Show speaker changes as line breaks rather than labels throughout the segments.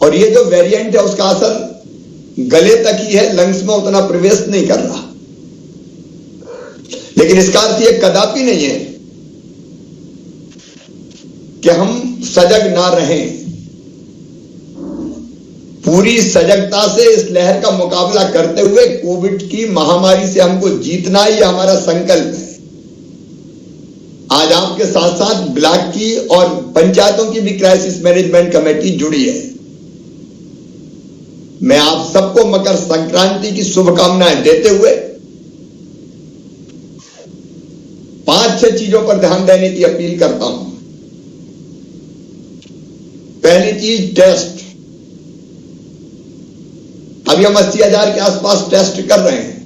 और ये जो वेरिएंट है उसका असर गले तक ही है, लंग्स में उतना प्रवेश नहीं कर रहा। लेकिन इसका अर्थ ये कदापि नहीं है कि हम सजग ना रहें। पूरी सजगता से इस लहर का मुकाबला करते हुए कोविड की महामारी से हमको जीतना ही हमारा संकल्प है। आज आपके साथ साथ ब्लॉक की और पंचायतों की भी क्राइसिस मैनेजमेंट कमेटी जुड़ी है। मैं आप सबको मकर संक्रांति की शुभकामनाएं देते हुए 5-6 चीजों पर ध्यान देने की अपील करता हूं। पहली चीज, टेस्ट। अभी हम 80,000 के आसपास टेस्ट कर रहे हैं।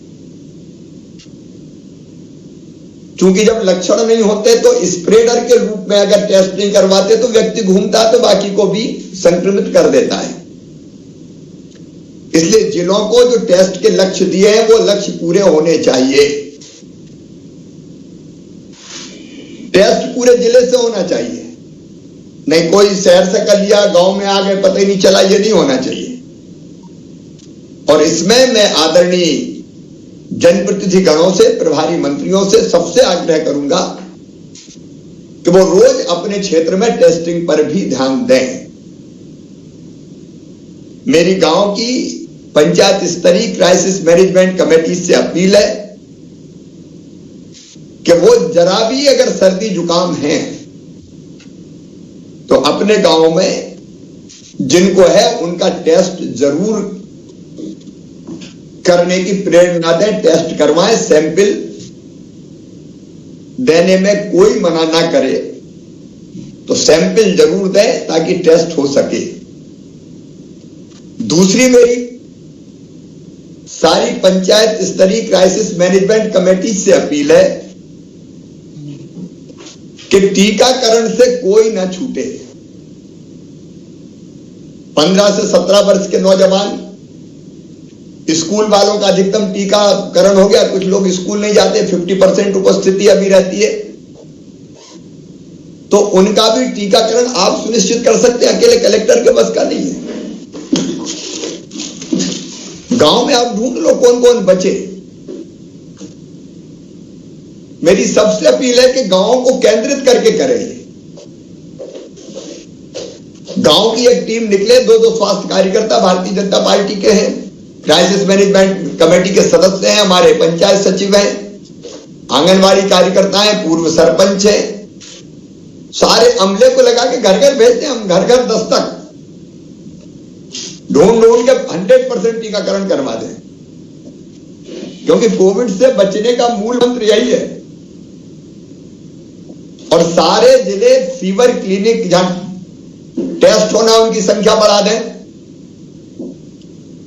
चूंकि जब लक्षण नहीं होते तो स्प्रेडर के रूप में अगर टेस्ट नहीं करवाते तो व्यक्ति घूमता है तो बाकी को भी संक्रमित कर देता है। इसलिए जिलों को जो टेस्ट के लक्ष्य दिए हैं वो लक्ष्य पूरे होने चाहिए। टेस्ट पूरे जिले से होना चाहिए, नहीं कोई शहर से कर लिया, गांव में आ गए, पता ही नहीं चला, ये नहीं होना चाहिए। और इसमें मैं आदरणीय जनप्रतिनिधि गणों से, प्रभारी मंत्रियों से सबसे आग्रह करूंगा कि वो रोज अपने क्षेत्र में टेस्टिंग पर भी ध्यान दें। मेरी गांव की पंचायत स्तरीय क्राइसिस मैनेजमेंट कमेटी से अपील है कि वो जरा भी अगर सर्दी जुकाम है तो अपने गांव में जिनको है उनका टेस्ट जरूर करने की प्रेरणा दें, टेस्ट करवाएं। सैंपल देने में कोई मना ना करे तो सैंपल जरूर दें ताकि टेस्ट हो सके। दूसरी मेरी सारी पंचायत स्तरीय क्राइसिस मैनेजमेंट कमेटी से अपील है कि टीकाकरण से कोई ना छूटे। 15 से 17 वर्ष के नौजवान, स्कूल वालों का अधिकतम टीकाकरण हो गया, कुछ लोग स्कूल नहीं जाते, 50% उपस्थिति अभी रहती है, तो उनका भी टीकाकरण आप सुनिश्चित कर सकते हैं। अकेले कलेक्टर के बस का नहीं है। गांव में आप ढूंढ लो कौन कौन बचे। मेरी सबसे अपील है कि गांव को केंद्रित करके करें। गांव की एक टीम निकले, 2-2 स्वास्थ्य कार्यकर्ता भारतीय जनता पार्टी के हैं, क्राइसिस मैनेजमेंट कमेटी के सदस्य हैं, हमारे पंचायत सचिव हैं, आंगनवाड़ी कार्यकर्ता हैं, पूर्व सरपंच हैं, सारे अमले को लगा के घर घर भेजते हैं। हम घर घर दस्तक ढूंढ के 100% टीकाकरण करवा दें, क्योंकि कोविड से बचने का मूल मंत्र यही है। और सारे जिले फीवर क्लिनिक जहां टेस्ट होना उनकी संख्या बढ़ा दें।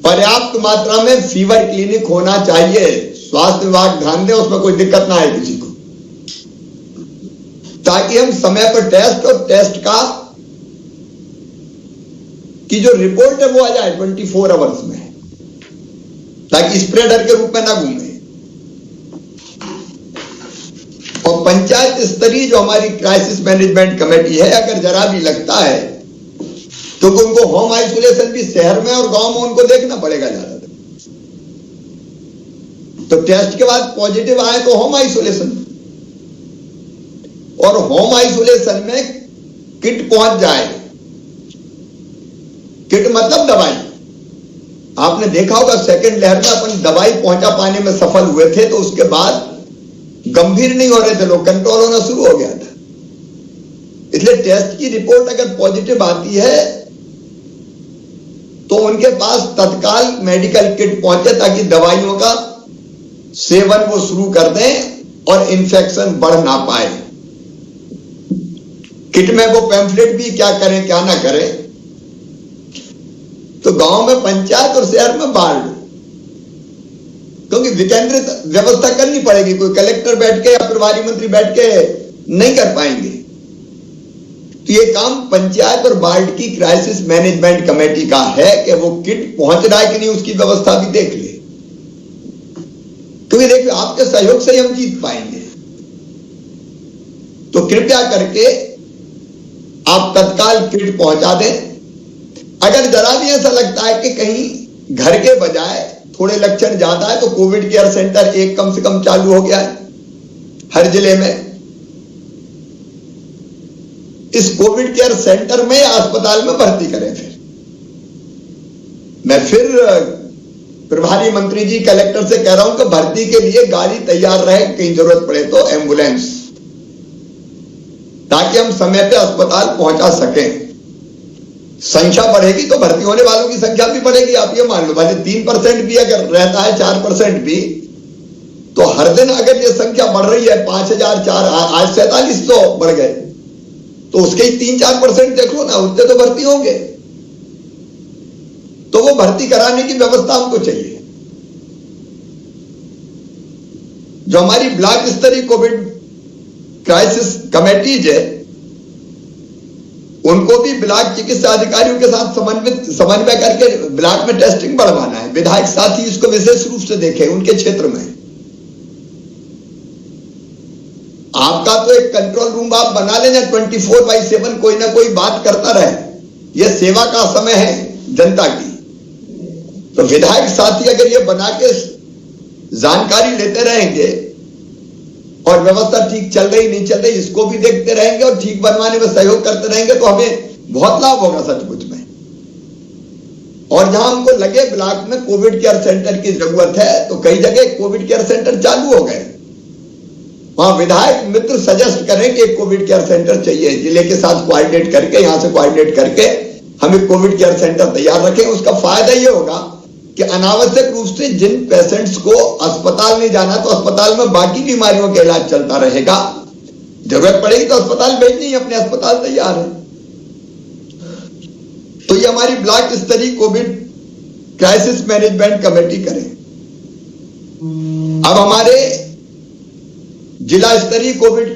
पर्याप्त मात्रा में फीवर क्लिनिक होना चाहिए। स्वास्थ्य विभाग ध्यान दे, उसमें कोई दिक्कत ना आए किसी को, ताकि हम समय पर टेस्ट और टेस्ट का की जो रिपोर्ट है वो आ जाए 24 आवर्स में, ताकि स्प्रेडर के रूप में ना घूमे। और पंचायत स्तरीय जो हमारी क्राइसिस मैनेजमेंट कमेटी है, अगर जरा भी लगता है तो उनको होम आइसोलेशन भी शहर में और गांव में उनको देखना पड़ेगा ज्यादा। तो टेस्ट के बाद पॉजिटिव आए तो होम आइसोलेशन, और होम आइसोलेशन में किट पहुंच जाए। किट मतलब दवाई। आपने देखा होगा सेकेंड लहर में अपन दवाई पहुंचा पाने में सफल हुए थे, तो उसके बाद गंभीर नहीं हो रहे थे लोग, कंट्रोल होना शुरू हो गया था। इसलिए टेस्ट की रिपोर्ट अगर पॉजिटिव आती है तो उनके पास तत्काल मेडिकल किट पहुंचे, ताकि दवाइयों का सेवन वो शुरू कर दें और इन्फेक्शन बढ़ ना पाए। किट में वो पैम्फलेट भी क्या करें क्या ना करें। तो गांव में पंचायत और शहर में बाढ़, क्योंकि विकेंद्रित व्यवस्था करनी पड़ेगी। कोई कलेक्टर बैठ के या प्रभारी मंत्री बैठ के नहीं कर पाएंगे। तो ये काम पंचायत और वार्ड की क्राइसिस मैनेजमेंट कमेटी का है कि वो किट पहुंच रहा है कि नहीं, उसकी व्यवस्था भी देख ले। क्योंकि देखिए, आपके सहयोग से ही हम जीत पाएंगे। तो कृपया करके आप तत्काल किट पहुंचा दें। अगर जरा भी ऐसा लगता है कि कहीं घर के बजाय थोड़े लक्षण ज्यादा है, तो कोविड केयर सेंटर एक कम से कम चालू हो गया है हर जिले में। इस कोविड केयर सेंटर में या अस्पताल में भर्ती करें। मैं फिर प्रभारी मंत्री जी कलेक्टर से कह रहा हूं कि भर्ती के लिए गाड़ी तैयार रहे, कहीं जरूरत पड़े तो एम्बुलेंस, ताकि हम समय पे अस्पताल पहुंचा सकें। संख्या बढ़ेगी तो भर्ती होने वालों की संख्या भी बढ़ेगी। आप ये मान लो भले 3% भी अगर रहता है, 4% भी, तो हर दिन अगर ये संख्या बढ़ रही है 5004, आज 4700 बढ़ गए, तो उसके ही 3-4% देख लो ना, उतने तो भर्ती होंगे। तो वो भर्ती कराने की व्यवस्था हमको चाहिए। जो हमारी ब्लॉक स्तरीय कोविड क्राइसिस कमेटीज है, उनको भी ब्लॉक चिकित्सा अधिकारियों के साथ समन्वय करके ब्लॉक में टेस्टिंग बढ़वाना है। विधायक साथ ही इसको विशेष रूप से देखें उनके क्षेत्र में। आपका तो एक कंट्रोल रूम आप बना लेना, 24/7 कोई ना कोई बात करता रहे। यह सेवा का समय है जनता की। तो विधायक साथी अगर ये बना के जानकारी लेते रहेंगे और व्यवस्था ठीक चल रही नहीं चल रही इसको भी देखते रहेंगे और ठीक बनवाने में सहयोग करते रहेंगे, तो हमें बहुत लाभ होगा सचमुच में। और जहां हमको लगे ब्लॉक में कोविड केयर सेंटर की जरूरत है, तो कई जगह कोविड केयर सेंटर चालू हो गए। वहां विधायक मित्र सजेस्ट करें कि एक कोविड केयर सेंटर चाहिए, जिले के साथ कोऑर्डिनेट करके, यहां से कोऑर्डिनेट करके हमें कोविड केयर सेंटर तैयार रखें। उसका फायदा यह होगा कि अनावश्यक रूप से जिन पेशेंट्स को अस्पताल नहीं जाना, तो अस्पताल में बाकी बीमारियों का इलाज चलता रहेगा। जरूरत पड़ेगी तो अस्पताल भेजनी ही, अपने अस्पताल तैयार है। तो ये हमारी ब्लॉक स्तरीय कोविड क्राइसिस मैनेजमेंट कमेटी करें। अब हमारे जिला स्तरीय कोविड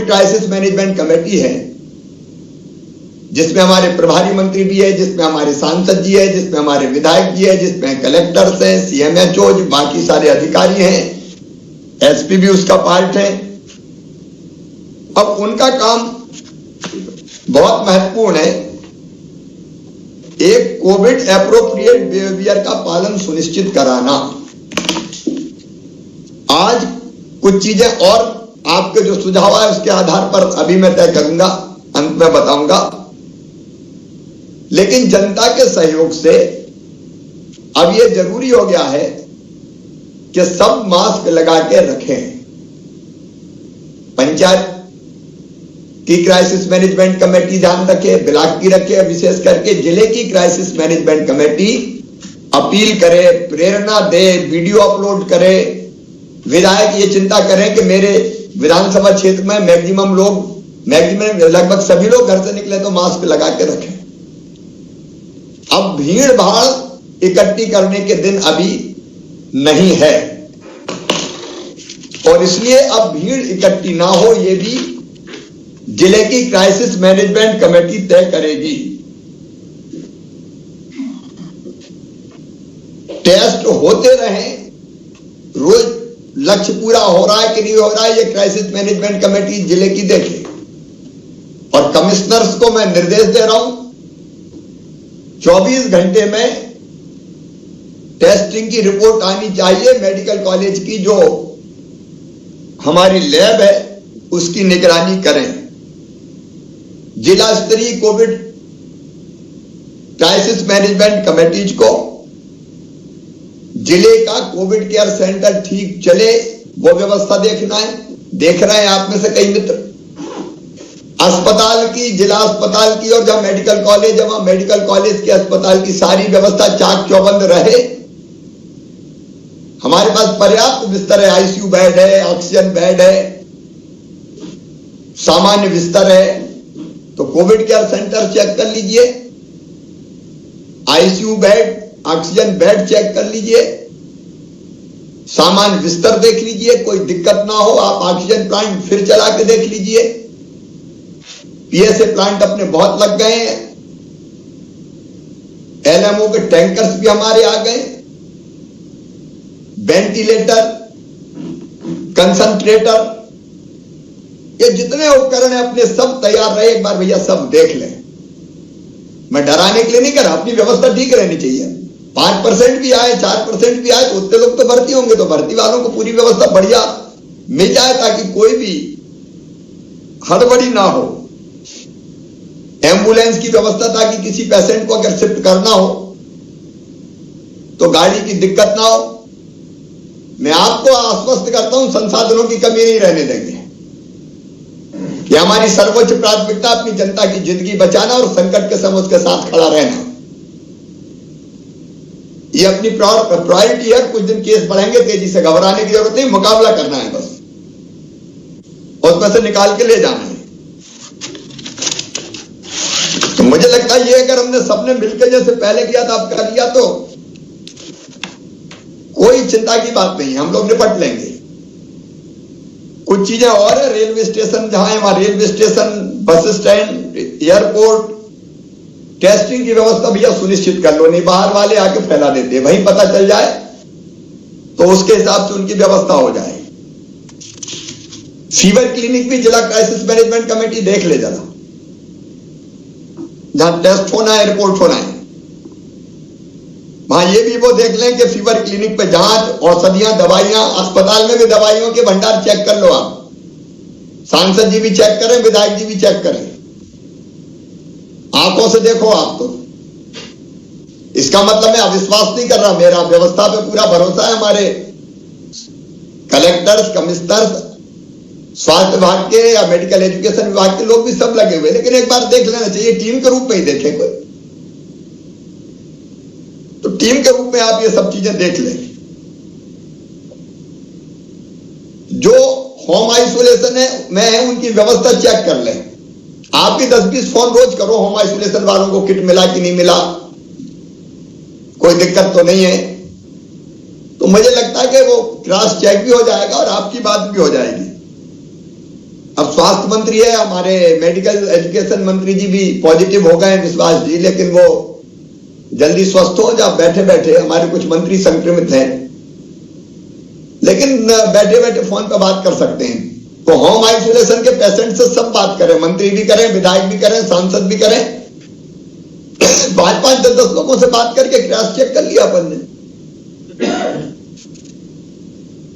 क्राइसिस मैनेजमेंट कमेटी है, जिसमें हमारे प्रभारी मंत्री भी है, जिसमें हमारे सांसद जी है, जिसमें हमारे विधायक जी है, जिसमें कलेक्टर्स हैं, CMHO, बाकी सारे अधिकारी हैं, SP भी उसका पार्ट है। अब उनका काम बहुत महत्वपूर्ण है। एक कोविड एप्रोप्रिएट बिहेवियर का पालन सुनिश्चित कराना। आज कुछ चीजें और आपके जो सुझाव है उसके आधार पर अभी मैं तय करूंगा, अंत में बताऊंगा। लेकिन जनता के सहयोग से अब यह जरूरी हो गया है कि सब मास्क लगा के रखें। पंचायत की क्राइसिस मैनेजमेंट कमेटी ध्यान रखे, ब्लॉक की रखे, विशेष करके जिले की क्राइसिस मैनेजमेंट कमेटी अपील करे, प्रेरणा दे, वीडियो अपलोड करे। विधायक ये चिंता करें कि मेरे विधानसभा क्षेत्र में मैक्सिमम लगभग सभी लोग घर से निकले तो मास्क लगा के रखें। अब भीड़ भाड़ इकट्ठी करने के दिन अभी नहीं है, और इसलिए अब भीड़ इकट्ठी ना हो ये भी जिले की क्राइसिस मैनेजमेंट कमेटी तय करेगी। टेस्ट होते रहें, रोज लक्ष्य पूरा हो रहा है कि नहीं हो रहा है, ये क्राइसिस मैनेजमेंट कमेटी जिले की देखे। और कमिश्नर्स को मैं निर्देश दे रहा हूं, 24 घंटे में टेस्टिंग की रिपोर्ट आनी चाहिए। मेडिकल कॉलेज की जो हमारी लैब है उसकी निगरानी करें। जिला स्तरीय कोविड क्राइसिस मैनेजमेंट कमेटीज को जिले का कोविड केयर सेंटर ठीक चले वो व्यवस्था देखना है। देख रहे हैं आप में से कई मित्र अस्पताल की, जिला अस्पताल की, और जहां मेडिकल कॉलेज है वहां मेडिकल कॉलेज के अस्पताल की सारी व्यवस्था चाक चौबंद रहे। हमारे पास पर्याप्त बिस्तर है, ICU बेड है, ऑक्सीजन बेड है, सामान्य बिस्तर है। तो कोविड केयर सेंटर चेक कर लीजिए, ICU bed, oxygen bed check कर लीजिए, सामान्य बिस्तर देख लीजिए, कोई दिक्कत ना हो आप ऑक्सीजन प्लांट फिर चला के देख लीजिए। PSA प्लांट अपने बहुत लग गए हैं, LMO के टैंकर्स भी हमारे आ गए, वेंटिलेटर, कंसंट्रेटर, ये जितने उपकरण हैं अपने सब तैयार रहे। एक बार भैया सब देख लें। मैं डराने के लिए नहीं कर रहा, अपनी व्यवस्था ठीक रहनी चाहिए। 5% भी आए, 4% भी आए तो उतने लोग तो भर्ती होंगे, तो भर्ती वालों को पूरी व्यवस्था बढ़िया मिल जाए ताकि कोई भी हड़बड़ी ना हो। एम्बुलेंस की व्यवस्था, ताकि किसी पेशेंट को अगर शिफ्ट करना हो तो गाड़ी की दिक्कत ना हो। मैं आपको आश्वस्त करता हूं, संसाधनों की कमी नहीं रहने देंगे। कि हमारी सर्वोच्च प्राथमिकता अपनी जनता की जिंदगी बचाना और संकट के समय उसके साथ खड़ा रहना, ये अपनी प्रायोरिटी है। कुछ दिन केस बढ़ेंगे, तेजी से घबराने की जरूरत नहीं, मुकाबला करना है बस, और उसमें से निकाल के ले जाना है। तो मुझे लगता है ये अगर हमने सबने मिलकर जैसे पहले किया था, अब कर लिया, तो कोई चिंता की बात नहीं, हम लोग निपट लेंगे। कुछ चीजें और है, रेलवे स्टेशन जहां है वहां railway station, bus stand, airport, testing की व्यवस्था भैया सुनिश्चित कर लो, नहीं बाहर वाले आके फैला देते हैं। वहीं पता चल जाए तो उसके हिसाब से उनकी व्यवस्था हो जाए। फीवर क्लिनिक भी जिला क्राइसिस मैनेजमेंट कमेटी देख ले जरा, जहां टेस्ट होना है, रिपोर्ट होना है, वहां ये भी वो देख लें कि फीवर क्लिनिक पे जांच, औषधियां, दवाइयां, अस्पताल में भी दवाइयों के भंडार चेक कर लो आप। सांसद जी भी चेक करें, विधायक जी भी चेक करें, आंखों से देखो आप। तो इसका मतलब मैं अविश्वास नहीं कर रहा, मेरा व्यवस्था पे पूरा भरोसा है। हमारे कलेक्टर्स, कमिश्नर्स, स्वास्थ्य विभाग के या मेडिकल एजुकेशन विभाग के लोग भी सब लगे हुए, लेकिन एक बार देख लेना चाहिए, टीम के रूप में ही देखें कोई, तो टीम के रूप में आप ये सब चीजें देख लें। जो होम आइसोलेशन है उनकी व्यवस्था चेक कर लें। आप भी 10-20 फोन रोज करो होम आइसोलेशन वालों को, किट मिला कि नहीं मिला, कोई दिक्कत तो नहीं है। तो मुझे लगता है कि वो क्रॉस चेक भी हो जाएगा और आपकी बात भी हो जाएगी। अब स्वास्थ्य मंत्री है, हमारे मेडिकल एजुकेशन मंत्री जी भी पॉजिटिव हो गए, विश्वास जी, लेकिन वो जल्दी स्वस्थ हो। जब बैठे बैठे हमारे कुछ मंत्री संक्रमित हैं, लेकिन बैठे बैठे फोन पर बात कर सकते हैं। तो होम आइसोलेशन के पेशेंट से सब बात करें, मंत्री भी करें, विधायक भी करें, सांसद भी करें। 5-5, 10-10 लोगों से बात करके क्रॉस चेक कर लिया अपन ने।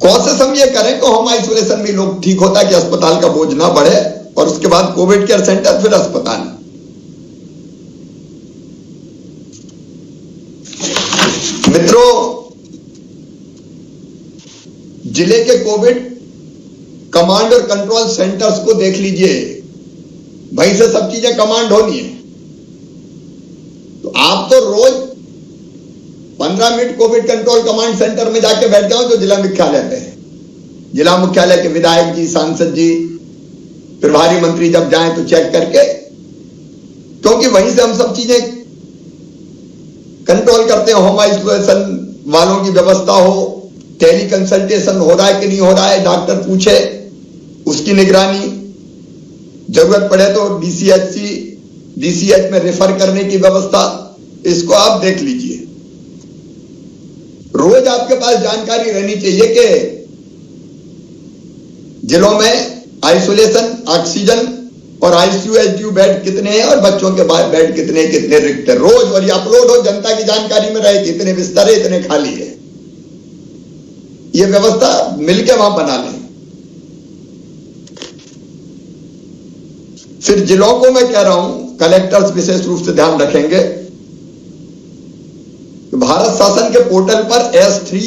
कौन से समय करें कि होम आइसोलेशन में लोग ठीक होता है कि अस्पताल का बोझ ना बढ़े, और उसके बाद कोविड केयर सेंटर, फिर अस्पताल। मित्रों, जिले के कोविड कमांड और कंट्रोल सेंटर्स को देख लीजिए, वहीं से सब चीजें कमांड होनी है। तो आप तो रोज 15 minute Covid control command centre में जाके बैठ जाओ, जो जिला मुख्यालय पे है। जिला मुख्यालय के विधायक जी, सांसद जी, प्रभारी मंत्री जब जाएं तो चेक करके, क्योंकि वहीं से हम सब चीजें कंट्रोल करते हैं। होम आइसोलेशन वालों की व्यवस्था हो, टेली कंसल्टेशन हो रहा है कि नहीं हो रहा है, डॉक्टर पूछे, उसकी निगरानी, जरूरत पड़े तो डीसीएचसी, डीसीएच में रेफर करने की व्यवस्था, इसको आप देख लीजिए। रोज आपके पास जानकारी रहनी चाहिए कि जिलों में आइसोलेशन, ऑक्सीजन और आईसीयू, एचडीयू बेड कितने हैं और बच्चों के बेड कितने रिक्त है रोज, और ये अपलोड हो, जनता की जानकारी में रहे कि इतने बिस्तर है, इतने खाली है। ये व्यवस्था मिलकर वहां बना लें। फिर जिलों को मैं कह रहा हूं, कलेक्टर्स विशेष रूप से ध्यान रखेंगे, भारत शासन के पोर्टल पर S3,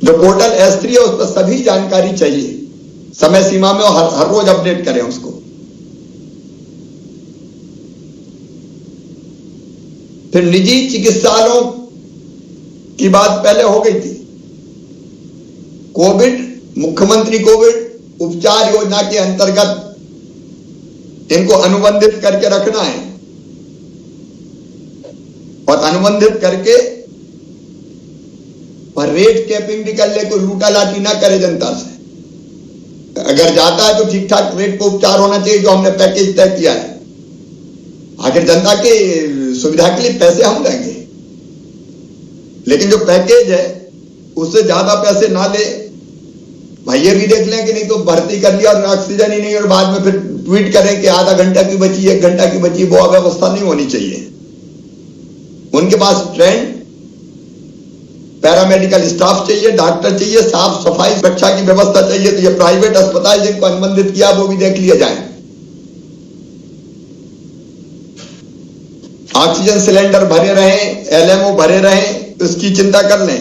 जो पोर्टल S3 है, उस पर सभी जानकारी चाहिए समय सीमा में, और हर रोज अपडेट करें उसको। फिर निजी चिकित्सालयों की बात पहले हो गई थी। कोविड, मुख्यमंत्री कोविड उपचार योजना के अंतर्गत इनको अनुबंधित करके रखना है, और अनुबंधित करके और रेट कैपिंग भी कर ले, कोई लूटा लाटी ना करे जनता से। अगर जाता है तो ठीक ठाक रेट पर उपचार होना चाहिए, जो हमने पैकेज तय किया है। आखिर जनता की सुविधा के लिए पैसे हम देंगे, लेकिन जो पैकेज है उससे ज्यादा पैसे ना ले, भाई ये भी देख लें कि नहीं तो भर्ती कर लिया और ऑक्सीजन ही नहीं और बाद में फिर ट्वीट करें कि आधा घंटा की बची, 1 घंटा की बची। वो अव्यवस्था नहीं होनी चाहिए। उनके पास ट्रेंड पैरामेडिकल स्टाफ चाहिए, डॉक्टर चाहिए, साफ सफाई सुरक्षा की व्यवस्था चाहिए। तो ये प्राइवेट अस्पताल जिनको अनुबंधित किया वो भी देख लिया जाए। ऑक्सीजन सिलेंडर भरे रहें, एलएमओ भरे रहें, उसकी चिंता कर लें।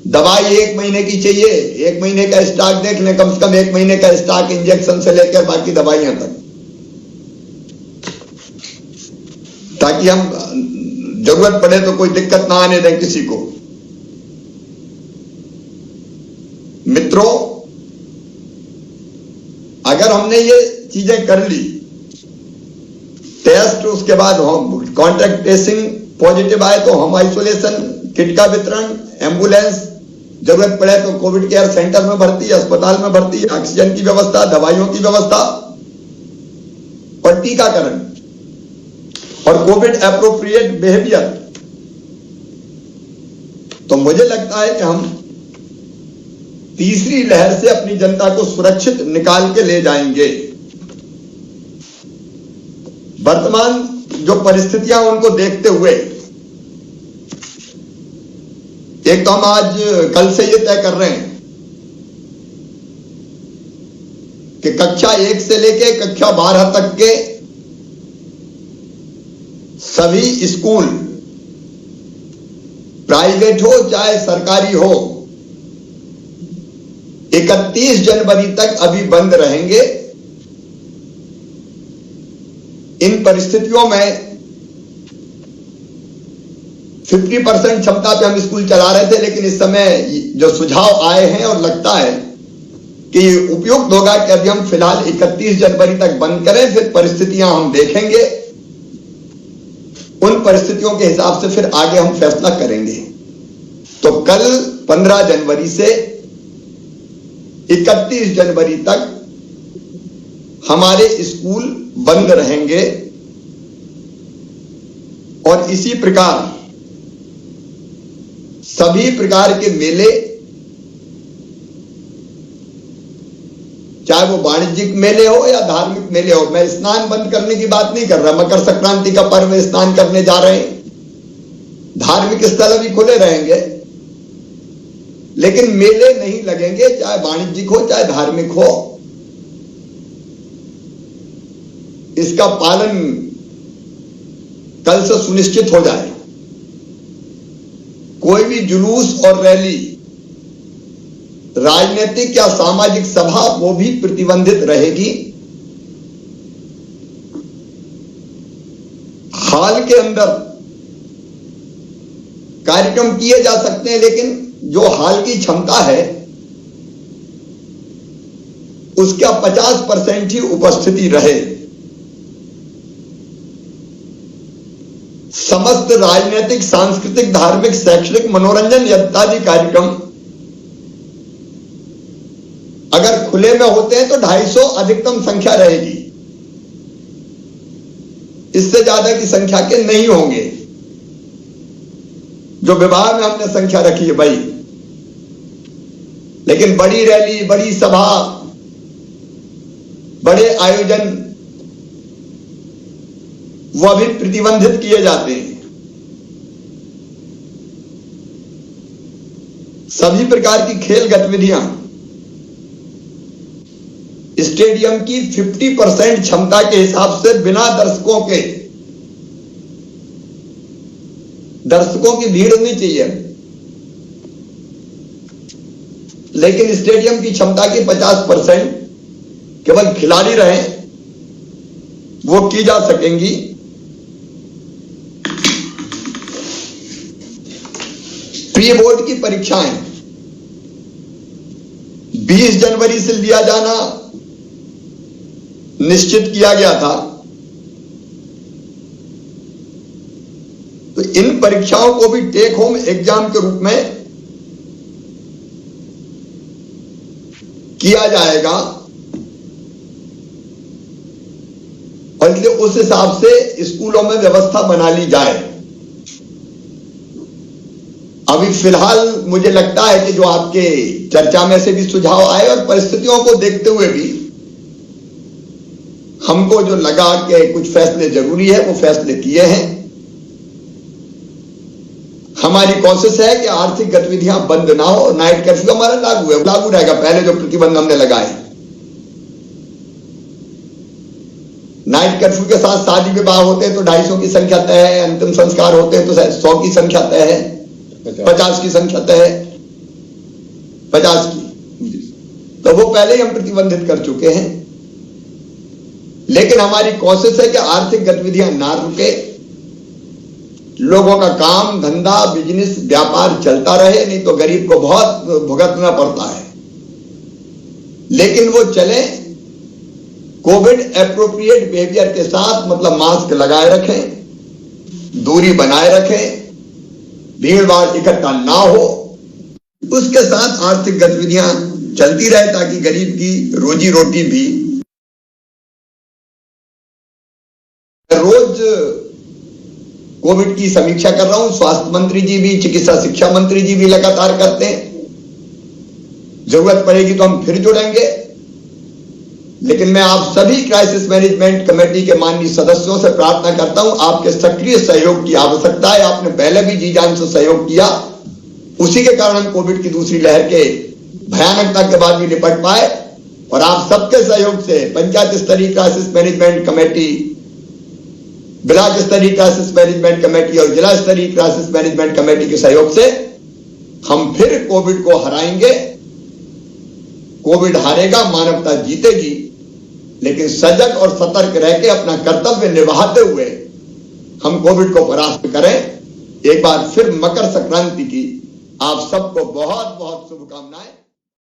दवाई 1 महीने की चाहिए, 1 महीने का स्टॉक देख लें, कम से कम 1 महीने का स्टॉक इंजेक्शन से लेकर बाकी दवाइयां तक, ताकि हम जरूरत पड़े तो कोई दिक्कत ना आने दें किसी को। मित्रों, अगर हमने ये चीजें कर ली, टेस्ट, उसके बाद हम कॉन्टैक्ट ट्रेसिंग, पॉजिटिव आए तो होम आइसोलेशन, किट का वितरण, एम्बुलेंस, जरूरत पड़े तो कोविड केयर सेंटर में भर्ती, अस्पताल में भर्ती, ऑक्सीजन की व्यवस्था, दवाइयों की व्यवस्था और टीकाकरण और कोविड एप्रोप्रिएट बिहेवियर, तो मुझे लगता है कि हम तीसरी लहर से अपनी जनता को सुरक्षित निकाल के ले जाएंगे। वर्तमान जो परिस्थितियां उनको देखते हुए, एक तो हम आज कल से ये तय कर रहे हैं कि कक्षा 1 से लेके कक्षा 12 तक के सभी स्कूल, प्राइवेट हो चाहे सरकारी हो, 31 जनवरी तक अभी बंद रहेंगे। इन परिस्थितियों में 50% क्षमता पे हम स्कूल चला रहे थे, लेकिन इस समय जो सुझाव आए हैं और लगता है कि ये उपयुक्त होगा कि अभी हम फिलहाल 31 जनवरी तक बंद करें, फिर परिस्थितियां हम देखेंगे, उन परिस्थितियों के हिसाब से फिर आगे हम फैसला करेंगे। तो कल 15 जनवरी से 31 जनवरी तक हमारे स्कूल बंद रहेंगे और इसी प्रकार सभी प्रकार के मेले, चाहे वो वाणिज्यिक मेले हो या धार्मिक मेले हो, मैं स्नान बंद करने की बात नहीं कर रहा। मकर संक्रांति का पर्व में स्नान करने जा रहे हैं, धार्मिक स्थल भी खुले रहेंगे, लेकिन मेले नहीं लगेंगे, चाहे वाणिज्यिक हो चाहे धार्मिक हो। इसका पालन कल से सुनिश्चित हो जाए। कोई भी जुलूस और रैली, राजनीतिक या सामाजिक सभा, वो भी प्रतिबंधित रहेगी। हॉल के अंदर कार्यक्रम किए जा सकते हैं, लेकिन जो हॉल की क्षमता है उसका 50% ही उपस्थिति रहे। समस्त राजनीतिक, सांस्कृतिक, धार्मिक, शैक्षणिक, मनोरंजन इत्यादि कार्यक्रम अगर खुले में होते हैं तो 250 अधिकतम संख्या रहेगी, इससे ज्यादा की संख्या के नहीं होंगे। जो विवाह में हमने संख्या रखी है भाई, लेकिन बड़ी रैली, बड़ी सभा, बड़े आयोजन वो अभी प्रतिबंधित किए जाते हैं। सभी प्रकार की खेल गतिविधियां स्टेडियम की 50% क्षमता के हिसाब से बिना दर्शकों की भीड़ नहीं चाहिए, लेकिन स्टेडियम की क्षमता की 50% केवल खिलाड़ी रहे वो की जा सकेंगी। प्री बोर्ड की परीक्षाएं 20 जनवरी से लिया जाना निश्चित किया गया था, तो इन परीक्षाओं को भी टेक होम एग्जाम के रूप में किया जाएगा और इसलिए उस हिसाब से स्कूलों में व्यवस्था बना ली जाए। अभी फिलहाल मुझे लगता है कि जो आपके चर्चा में से भी सुझाव आए और परिस्थितियों को देखते हुए भी हमको जो लगा कि कुछ फैसले जरूरी है वो फैसले किए हैं। हमारी कोशिश है कि आर्थिक गतिविधियां बंद ना हो। नाइट कर्फ्यू हमारा लागू रहेगा। पहले जो प्रतिबंध हमने लगाए, नाइट कर्फ्यू के साथ शादी विवाह होते हैं तो 250 की संख्या तय है, अंतिम संस्कार होते हैं तो 100 की संख्या तय है, 50 की संख्या तय है, 50 की, तो वो पहले ही हम प्रतिबंधित कर चुके हैं। लेकिन हमारी कोशिश है कि आर्थिक गतिविधियां ना रुके, लोगों का काम धंधा बिजनेस व्यापार चलता रहे, नहीं तो गरीब को बहुत भुगतना पड़ता है। लेकिन वो चले कोविड एप्रोप्रिएट बिहेवियर के साथ, मतलब मास्क लगाए रखें, दूरी बनाए रखें, भीड़ भाड़ इकट्ठा ना हो, उसके साथ आर्थिक गतिविधियां चलती रहे ताकि गरीब की रोजी रोटी भी। रोज कोविड की समीक्षा कर रहा हूं, स्वास्थ्य मंत्री जी भी, चिकित्सा शिक्षा मंत्री जी भी लगातार करते हैं। जरूरत पड़ेगी तो हम फिर जुड़ेंगे। लेकिन मैं आप सभी क्राइसिस मैनेजमेंट कमेटी के माननीय सदस्यों से प्रार्थना करता हूं, आपके सक्रिय सहयोग की आवश्यकता है। आपने पहले भी जी जान से सहयोग किया, उसी के कारण हम कोविड की दूसरी लहर के भयानकता के बाद भी निपट पाए। और आप सबके सहयोग से पंचायत स्तरीय क्राइसिस मैनेजमेंट कमेटी, ब्लॉक स्तरीय क्राइसिस मैनेजमेंट कमेटी और जिला स्तरीय क्राइसिस मैनेजमेंट कमेटी के सहयोग से हम फिर कोविड को हराएंगे। कोविड हारेगा, मानवता जीतेगी। लेकिन सजग और सतर्क रह के अपना कर्तव्य निभाते हुए हम कोविड को परास्त करें। एक बार फिर मकर संक्रांति की आप सबको बहुत बहुत शुभकामनाएं।